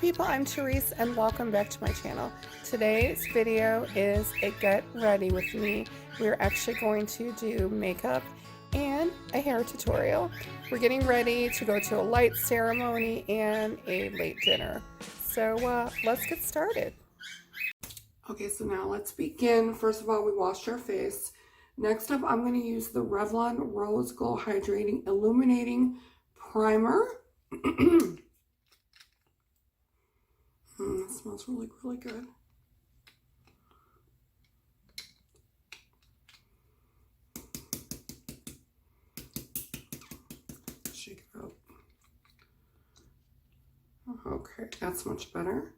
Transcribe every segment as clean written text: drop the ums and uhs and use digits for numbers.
people, I'm Terese and welcome back to my channel. Today's video is a get ready with me. We're actually going to do makeup and a hair tutorial. We're getting ready to go to a light ceremony and a late dinner. So let's get started. Okay, so now let's begin. First of all, we washed our face. Next up, I'm going to use the Revlon Rose Glow Hydrating Illuminating Primer. It smells really, really good. Shake it up. Okay, that's much better.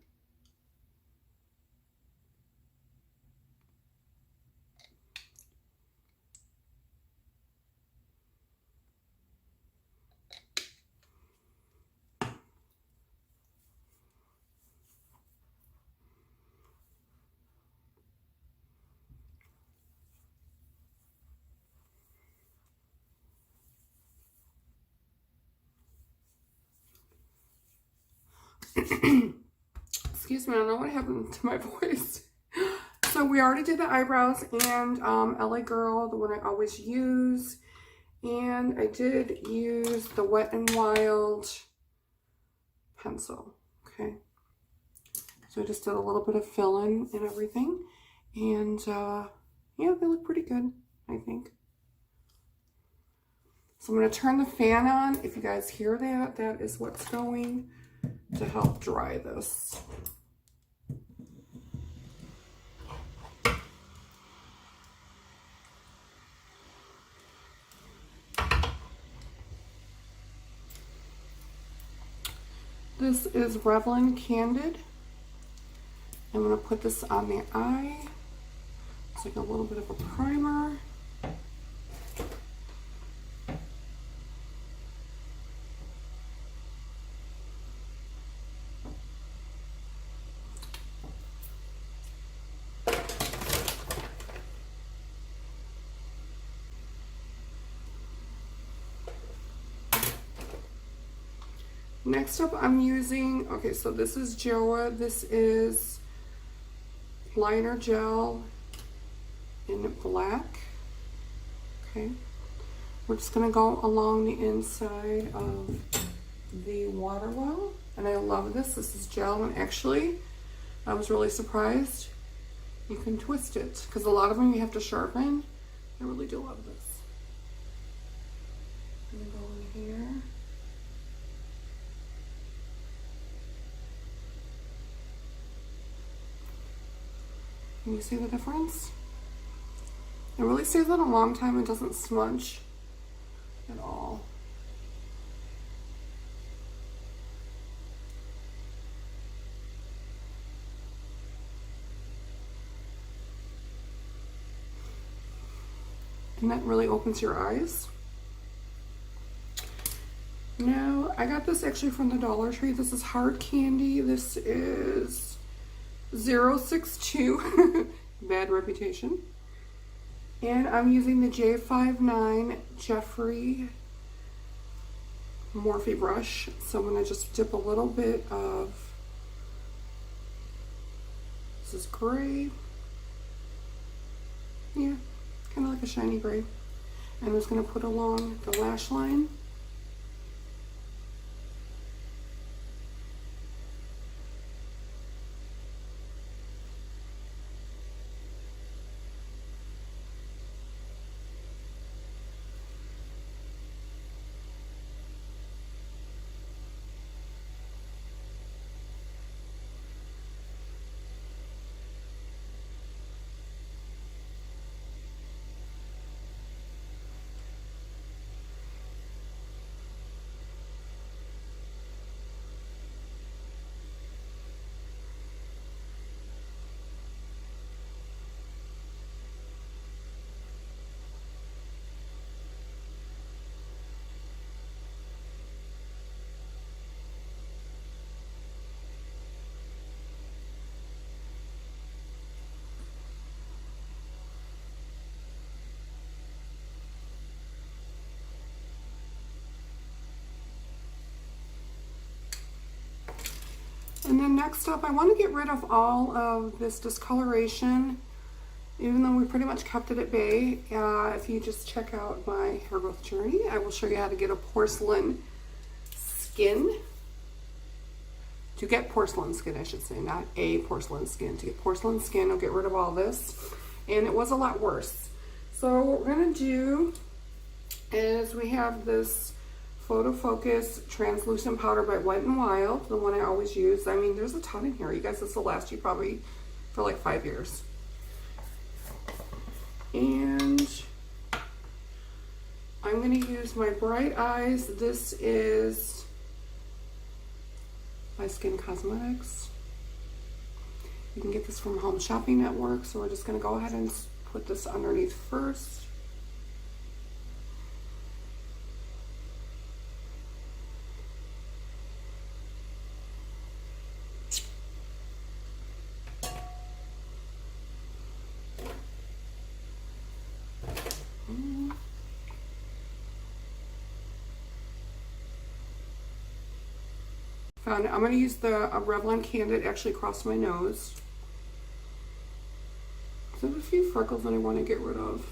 Excuse me, I don't know what happened to my voice. So we already did the eyebrows and LA Girl, the one I always use. And I did use the Wet n Wild pencil, okay? So I just did a little bit of fill-in and everything. And yeah, they look pretty good, I think. So I'm gonna turn the fan on. If you guys hear that, that is what's going to help dry this. This is Revlon Candid. I'm going to put this on the eye. It's like a little bit of a primer. Next up, I'm using, okay, so this is Joa. This is liner gel in black. Okay. We're just going to go along the inside of the water well. And I love this. This is gel. And actually, I was really surprised. You can twist it. Because a lot of them you have to sharpen. I really do love this. I'm going to go in here. Can you see the difference? It really stays on a long time. It doesn't smudge at all. And that really opens your eyes. Now, I got this actually from the Dollar Tree. This is hard candy. This is 062, bad reputation. And I'm using the J59 Jeffree Morphe brush. So I'm going to just dip a little bit of, this is gray. Yeah, kind of like a shiny gray. And I'm just going to put along the lash line. And then next up, I want to get rid of all of this discoloration, even though we pretty much kept it at bay. If you just check out my hair growth journey, I will show you how to get a porcelain skin. To get porcelain skin, I should say, not a porcelain skin. To get porcelain skin, I'll get rid of all this. And it was a lot worse. So what we're going to do is we have this Photo Focus translucent powder by Wet n Wild, the one I always use. I mean, there's a ton in here. You guys, this will last you probably for like 5 years. And I'm going to use my Bright Eyes. This is by Skin Cosmetics. You can get this from Home Shopping Network. So we're just going to go ahead and put this underneath first. I'm going to use the Revlon Candid actually across my nose. There's a few freckles that I want to get rid of.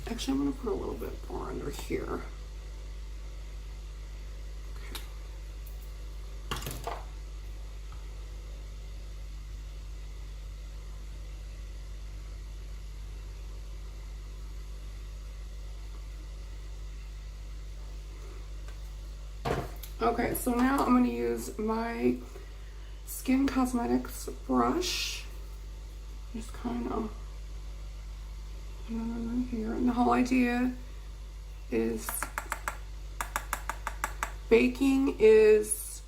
Actually, I'm going to put a little bit more under here. Okay, so now I'm going to use my Skin Cosmetics brush. Just kind of put it under here. And the whole idea is baking is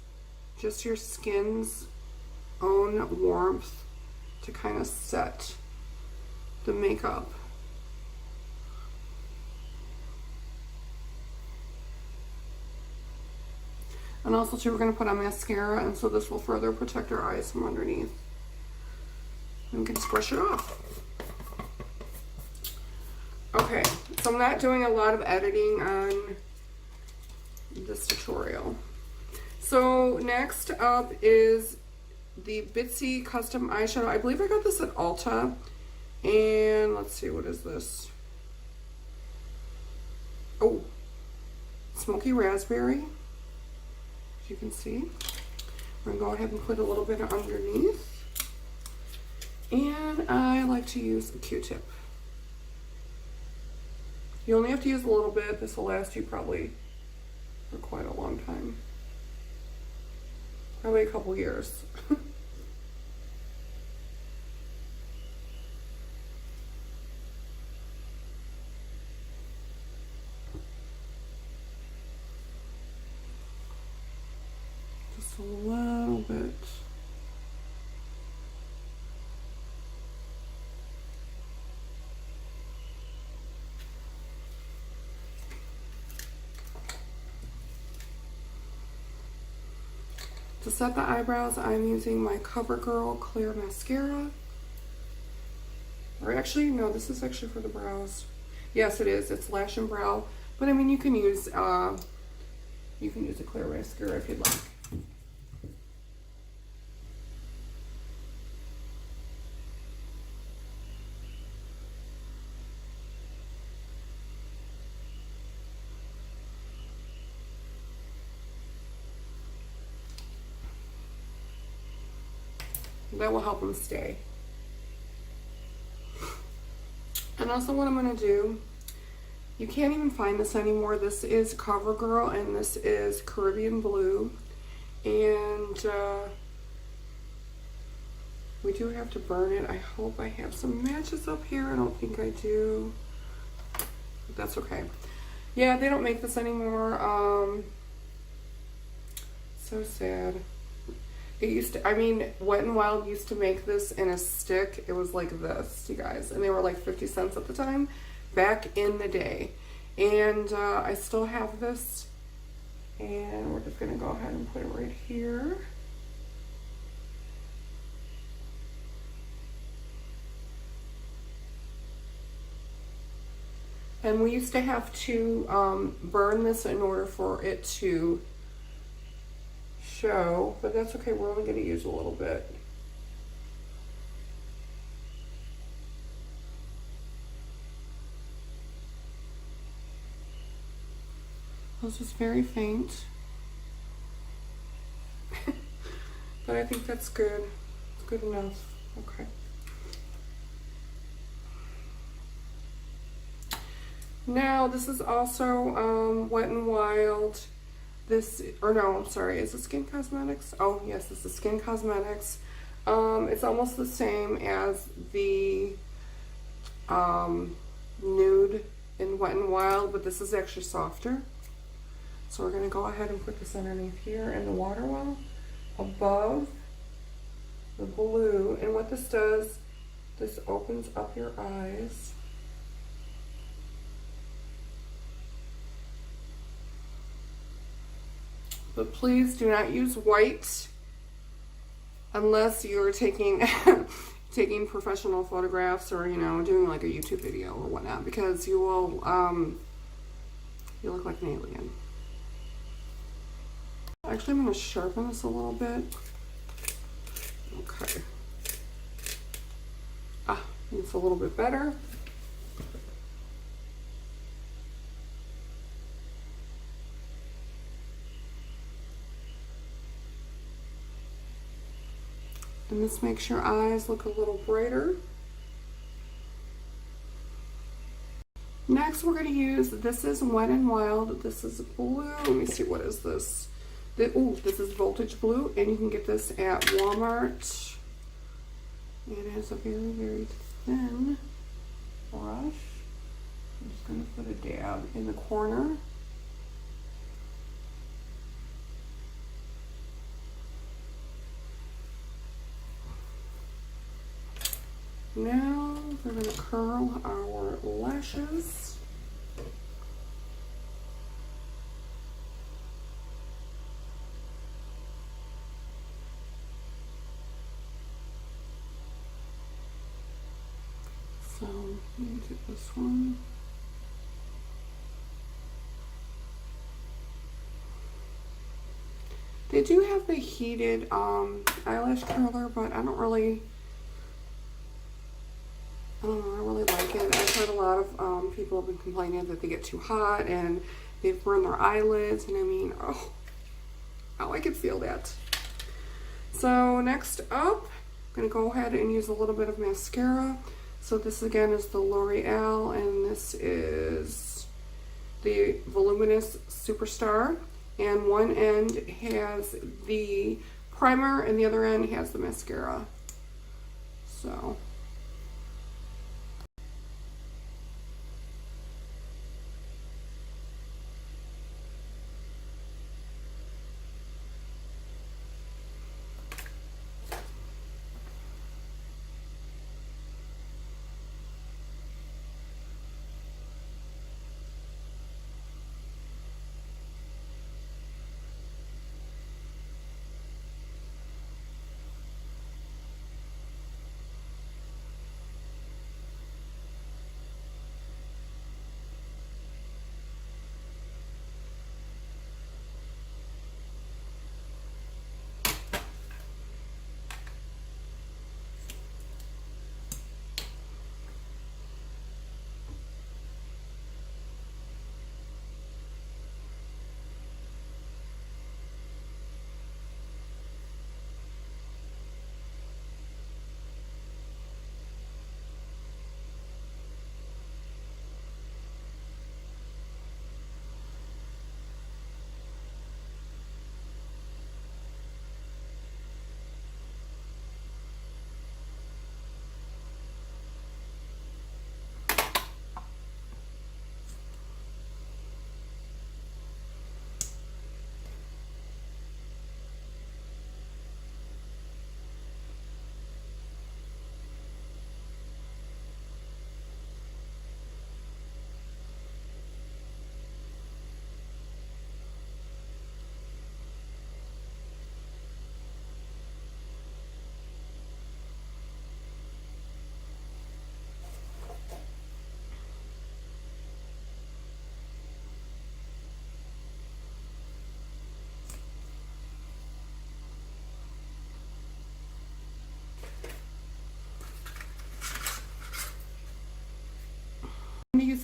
just your skin's own warmth to kind of set the makeup. And also too, we're going to put on mascara, and so this will further protect our eyes from underneath. And we can just brush it off. Okay, so I'm not doing a lot of editing on this tutorial. So next up is the Bitsy Custom Eyeshadow. I believe I got this at Ulta. And let's see, what is this? Oh, Smoky Raspberry. You can see. We're gonna go ahead and put a little bit underneath. And I like to use a Q-tip. You only have to use a little bit. This will last you probably for quite a long time. Probably a couple years. A little bit. To set the eyebrows, I'm using my CoverGirl Clear Mascara. Or actually, no, this is actually for the brows. Yes, it is. It's Lash and Brow. But I mean, you can use a clear mascara if you'd like. That will help them stay. And also what I'm going to do, you can't even find this anymore. This is CoverGirl and this is Caribbean Blue. And we do have to burn it. I hope I have some matches up here. I don't think I do. But that's okay. Yeah, they don't make this anymore. So sad. It used to, I mean, Wet n Wild used to make this in a stick. It was like this, you guys. And they were like 50 cents at the time, back in the day. And I still have this. And we're just going to go ahead and put it right here. And we used to have to burn this in order for it to show, but that's okay, we're only going to use a little bit. This is very faint. But I think that's good. It's good enough. Okay. Now, this is also Wet n Wild. This, or no, I'm sorry, is it Skin Cosmetics? Oh, yes, this is Skin Cosmetics. It's almost the same as the nude in Wet n Wild, but this is actually softer. So we're going to go ahead and put this underneath here in the water well above the blue. And what this does, this opens up your eyes. But please do not use white unless you're taking taking professional photographs or, you know, doing like a YouTube video or whatnot, because you will you look like an alien. Actually, I'm going to sharpen this a little bit. Okay. It's a little bit better. And this makes your eyes look a little brighter. Next, we're going to use, this is Wet n Wild. This is blue. Let me see, what is this? This is Voltage Blue, and you can get this at Walmart. It is a very, very thin brush. I'm just going to put a dab in the corner. Now we're going to curl our lashes. So let me get this one. They do have the heated eyelash curler, but I don't really like it. I've heard a lot of people have been complaining that they get too hot and they burn their eyelids, and I mean, oh, I can feel that. So next up, I'm going to go ahead and use a little bit of mascara. So this again is the L'Oreal, and this is the Voluminous Superstar. And one end has the primer and the other end has the mascara. So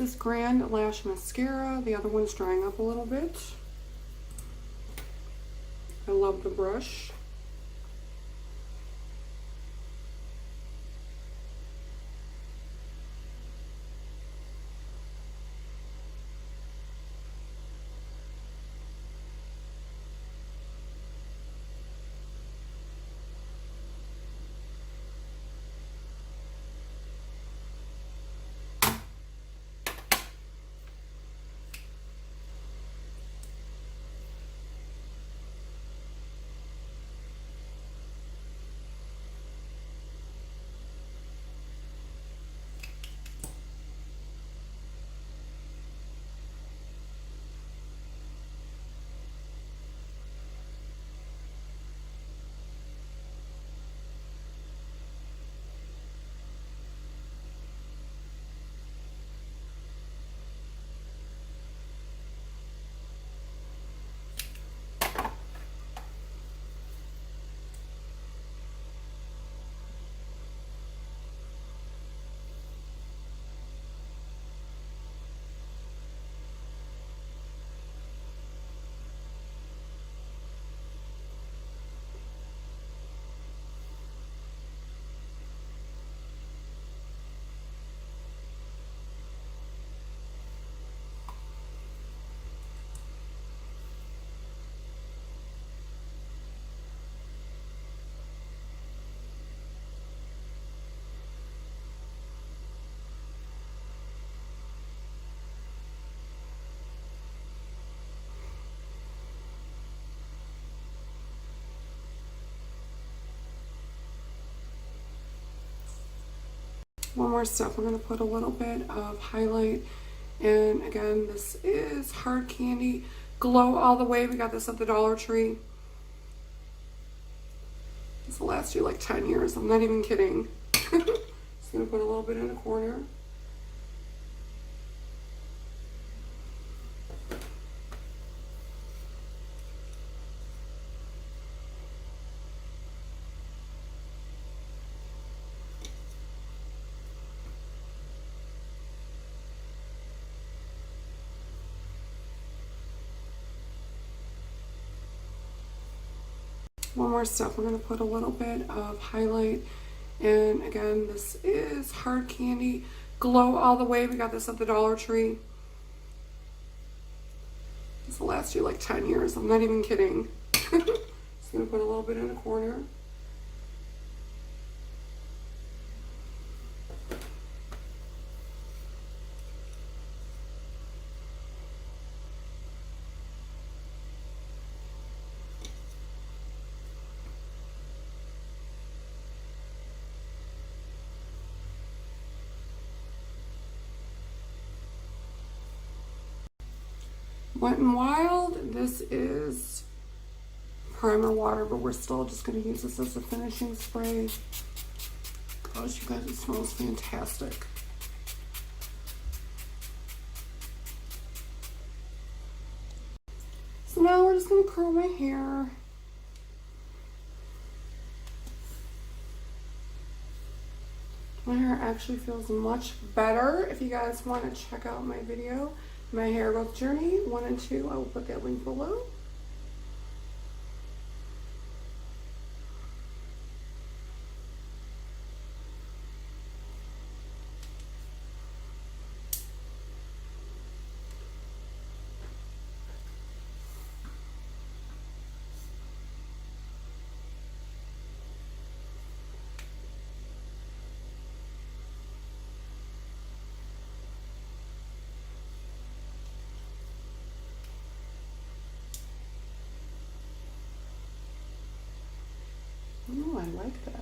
this Grand Lash Mascara. The other one's drying up a little bit. I love the brush. One more step, we're going to put a little bit of highlight, and again, this is Hard Candy Glow All the Way. We got this at the Dollar Tree. This will last you like 10 years, I'm not even kidding. Just going to put a little bit in the corner. One more step, we're going to put a little bit of highlight, and again, this is Hard Candy Glow All the Way. We got this at the Dollar Tree. This will last you like 10 years, I'm not even kidding. Just going to put a little bit in the corner. Wet n Wild, this is primer water, but we're still just going to use this as a finishing spray. Gosh, you guys, it smells fantastic. So now we're just going to curl my hair. My hair actually feels much better. If you guys want to check out my video, My Hair Growth Journey 1 and 2, I will put that link below. Oh, I like that.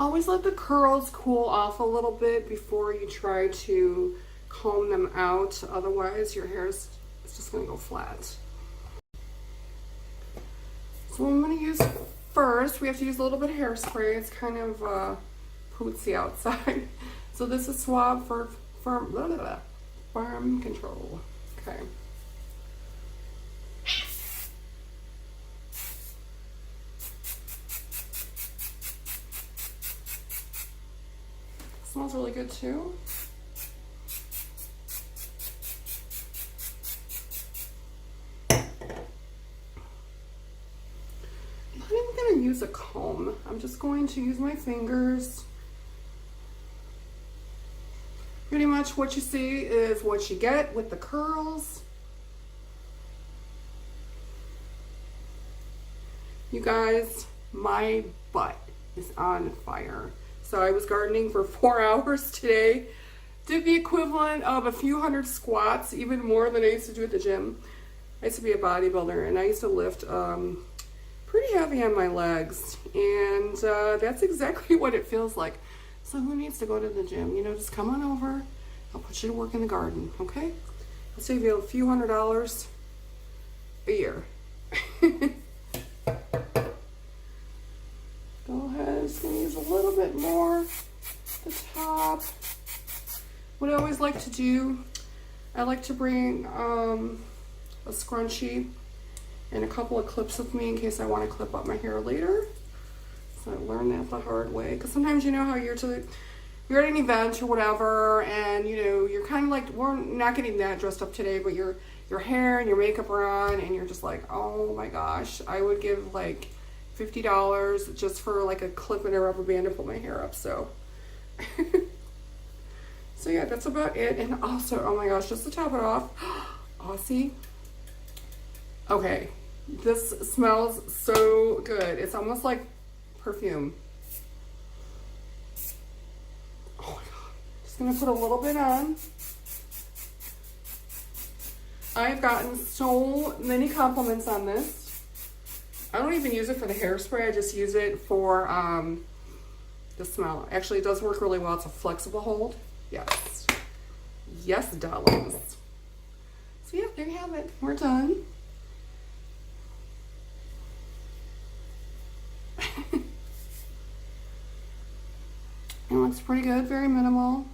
Always let the curls cool off a little bit before you try to comb them out. Otherwise, your hair is just going to go flat. So what I'm going to use first, we have to use a little bit of hairspray. It's kind of pootsy outside. So this is Swab for Farm Control. Okay. Smells really good too. I'm not even going to use a comb. I'm just going to use my fingers. Pretty much what you see is what you get with the curls. You guys, my butt is on fire. So I was gardening for 4 hours today. Did the equivalent of a few hundred squats, even more than I used to do at the gym. I used to be a bodybuilder and I used to lift pretty heavy on my legs. And that's exactly what it feels like. So who needs to go to the gym? You know, just come on over. I'll put you to work in the garden, okay? I'll save you a few $100s a year. Go ahead, just gonna use a little bit more at the top. What I always like to do, I like to bring a scrunchie and a couple of clips with me in case I want to clip up my hair later. So I learned that the hard way. Because sometimes you know how you're at an event or whatever, and you know you're kind of like, we're not getting that dressed up today, but your hair and your makeup are on, and you're just like, oh my gosh, I would give like $50 just for like a clip and a rubber band to put my hair up. So so yeah, that's about it. And also, oh my gosh, just to top it off, Aussie. Okay, this smells so good. It's almost like perfume. Oh my god. Just gonna put a little bit on. I've gotten so many compliments on this. I don't even use it for the hairspray. I just use it for the smell. Actually, it does work really well. It's a flexible hold. Yes. Yes, darlings. So yeah, there you have it. We're done. It looks pretty good. Very minimal.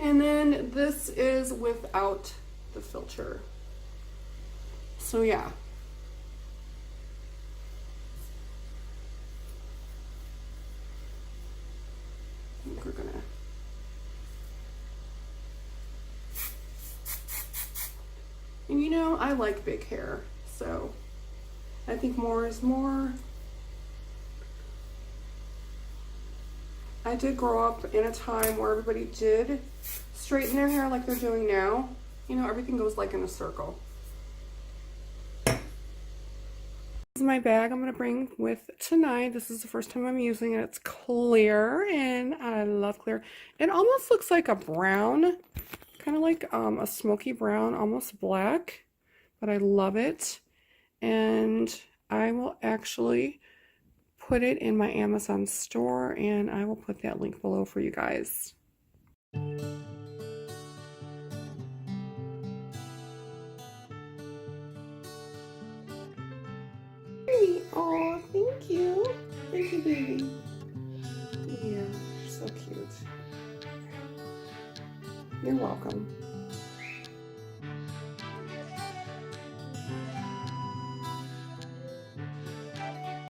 And then this is without the filter. So yeah. I think we're gonna. And you know, I like big hair, so I think more is more. I did grow up in a time where everybody did straighten their hair like they're doing now. You know, everything goes like in a circle. This is my bag I'm going to bring with tonight. This is the first time I'm using it. It's clear, and I love clear. It almost looks like a brown, kind of like a smoky brown, almost black, but I love it. And I will actually put it in my Amazon store, and I will put that link below for you guys. Oh, thank you. Thank you, baby. Yeah, you're so cute. You're welcome.